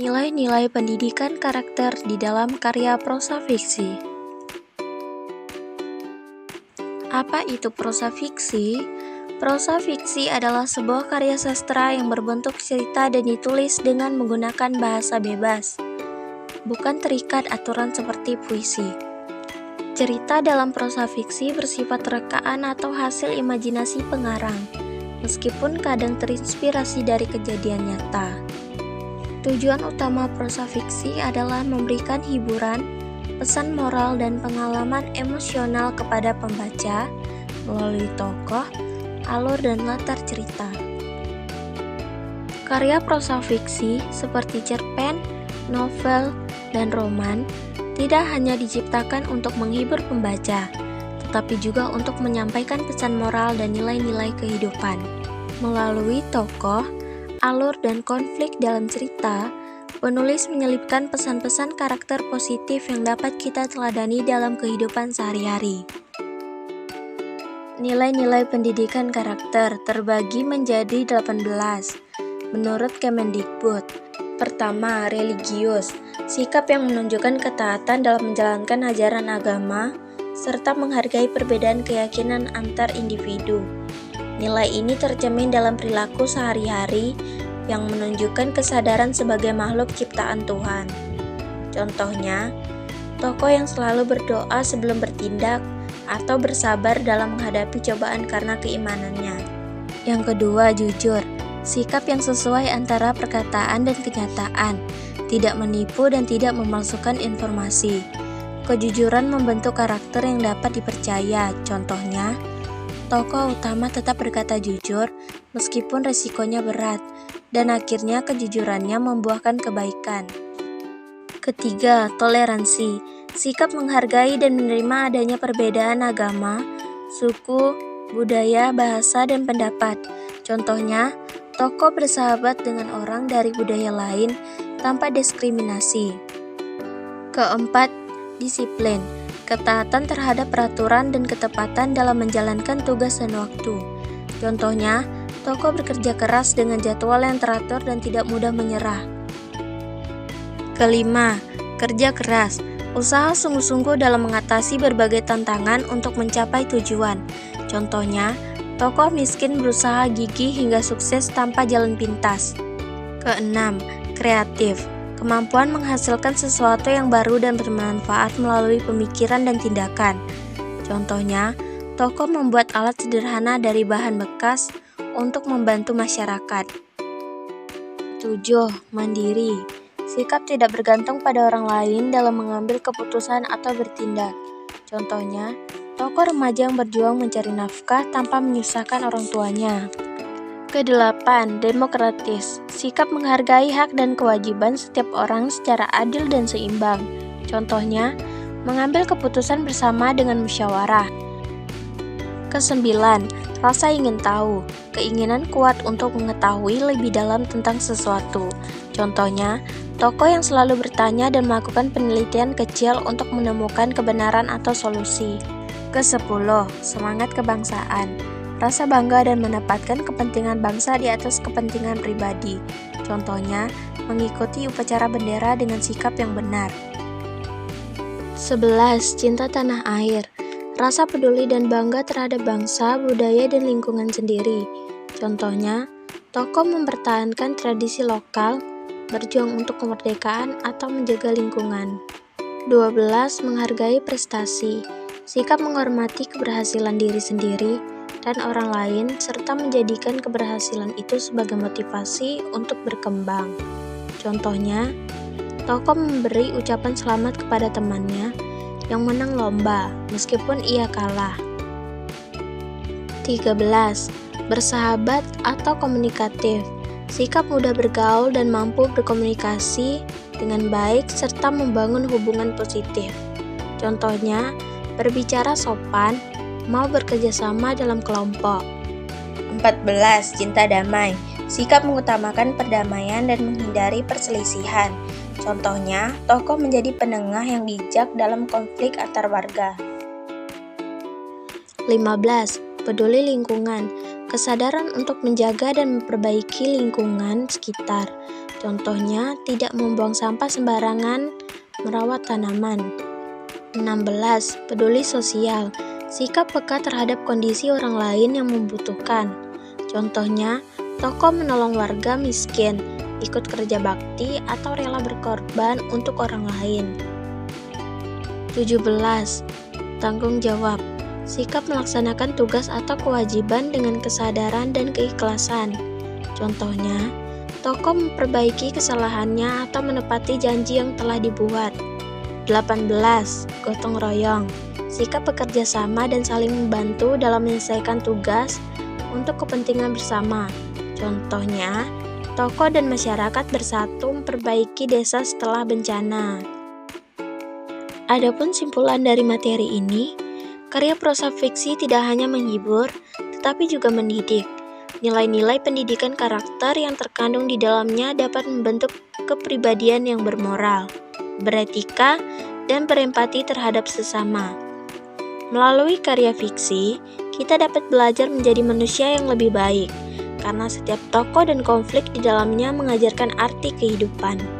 Nilai-nilai pendidikan karakter di dalam karya prosa fiksi. Apa itu prosa fiksi? Prosa fiksi adalah sebuah karya sastra yang berbentuk cerita dan ditulis dengan menggunakan bahasa bebas, bukan terikat aturan seperti puisi. Cerita dalam prosa fiksi bersifat rekaan atau hasil imajinasi pengarang, meskipun kadang terinspirasi dari kejadian nyata. Tujuan utama prosa fiksi adalah memberikan hiburan, pesan moral, dan pengalaman emosional kepada pembaca melalui tokoh, alur, dan latar cerita. Karya prosa fiksi seperti cerpen, novel, dan roman tidak hanya diciptakan untuk menghibur pembaca, tetapi juga untuk menyampaikan pesan moral dan nilai-nilai kehidupan. Melalui tokoh, alur, dan konflik dalam cerita, penulis menyelipkan pesan-pesan karakter positif yang dapat kita teladani dalam kehidupan sehari-hari. Nilai-nilai pendidikan karakter terbagi menjadi 18 menurut Kemendikbud. Pertama, religius, sikap yang menunjukkan ketaatan dalam menjalankan ajaran agama serta menghargai perbedaan keyakinan antar individu. Nilai ini tercermin dalam perilaku sehari-hari yang menunjukkan kesadaran sebagai makhluk ciptaan Tuhan. Contohnya, tokoh yang selalu berdoa sebelum bertindak atau bersabar dalam menghadapi cobaan karena keimanannya. Yang kedua, jujur, sikap yang sesuai antara perkataan dan kenyataan, tidak menipu dan tidak memalsukan informasi. Kejujuran membentuk karakter yang dapat dipercaya. Contohnya, tokoh utama tetap berkata jujur meskipun resikonya berat, dan akhirnya kejujurannya membuahkan kebaikan. Ketiga, toleransi, sikap menghargai dan menerima adanya perbedaan agama, suku, budaya, bahasa, dan pendapat. Contohnya, tokoh bersahabat dengan orang dari budaya lain tanpa diskriminasi. Keempat, disiplin, ketaatan terhadap peraturan dan ketepatan dalam menjalankan tugas dan waktu. Contohnya, tokoh bekerja keras dengan jadwal yang teratur dan tidak mudah menyerah. Kelima, kerja keras, usaha sungguh-sungguh dalam mengatasi berbagai tantangan untuk mencapai tujuan. Contohnya, tokoh miskin berusaha gigih hingga sukses tanpa jalan pintas. Keenam, kreatif, kemampuan menghasilkan sesuatu yang baru dan bermanfaat melalui pemikiran dan tindakan. Contohnya, tokoh membuat alat sederhana dari bahan bekas untuk membantu masyarakat. 7. Mandiri, sikap tidak bergantung pada orang lain dalam mengambil keputusan atau bertindak. Contohnya, tokoh remaja yang berjuang mencari nafkah tanpa menyusahkan orang tuanya. Kedelapan, demokratis, sikap menghargai hak dan kewajiban setiap orang secara adil dan seimbang. Contohnya, mengambil keputusan bersama dengan musyawarah. Kesembilan, rasa ingin tahu, keinginan kuat untuk mengetahui lebih dalam tentang sesuatu. Contohnya, tokoh yang selalu bertanya dan melakukan penelitian kecil untuk menemukan kebenaran atau solusi. Kesepuluh, semangat kebangsaan, rasa bangga dan menempatkan kepentingan bangsa di atas kepentingan pribadi. Contohnya, mengikuti upacara bendera dengan sikap yang benar. 11. Cinta tanah air, rasa peduli dan bangga terhadap bangsa, budaya, dan lingkungan sendiri. Contohnya, tokoh mempertahankan tradisi lokal, berjuang untuk kemerdekaan, atau menjaga lingkungan. 12. Menghargai prestasi, sikap menghormati keberhasilan diri sendiri dan orang lain, serta menjadikan keberhasilan itu sebagai motivasi untuk berkembang. Contohnya, tokoh memberi ucapan selamat kepada temannya yang menang lomba, meskipun ia kalah. 13. Bersahabat atau komunikatif, sikap mudah bergaul dan mampu berkomunikasi dengan baik serta membangun hubungan positif. Contohnya, berbicara sopan, mau bekerja sama dalam kelompok. 14. Cinta damai, sikap mengutamakan perdamaian dan menghindari perselisihan. Contohnya, tokoh menjadi penengah yang bijak dalam konflik antar warga. 15. Peduli lingkungan, kesadaran untuk menjaga dan memperbaiki lingkungan sekitar. Contohnya, tidak membuang sampah sembarangan, merawat tanaman. 16. Peduli sosial. Sikap peka terhadap kondisi orang lain yang membutuhkan. Contohnya, tokoh menolong warga miskin, ikut kerja bakti, atau rela berkorban untuk orang lain. 17. Tanggung jawab. Sikap melaksanakan tugas atau kewajiban dengan kesadaran dan keikhlasan. Contohnya, tokoh memperbaiki kesalahannya atau menepati janji yang telah dibuat. 18. Gotong royong. Sikap bekerja sama dan saling membantu dalam menyelesaikan tugas untuk kepentingan bersama. Contohnya, tokoh dan masyarakat bersatu memperbaiki desa setelah bencana. Adapun simpulan dari materi ini, karya prosa fiksi tidak hanya menghibur, tetapi juga mendidik. Nilai-nilai pendidikan karakter yang terkandung di dalamnya dapat membentuk kepribadian yang bermoral, beretika, dan berempati terhadap sesama. Melalui karya fiksi, kita dapat belajar menjadi manusia yang lebih baik, karena setiap tokoh dan konflik di dalamnya mengajarkan arti kehidupan.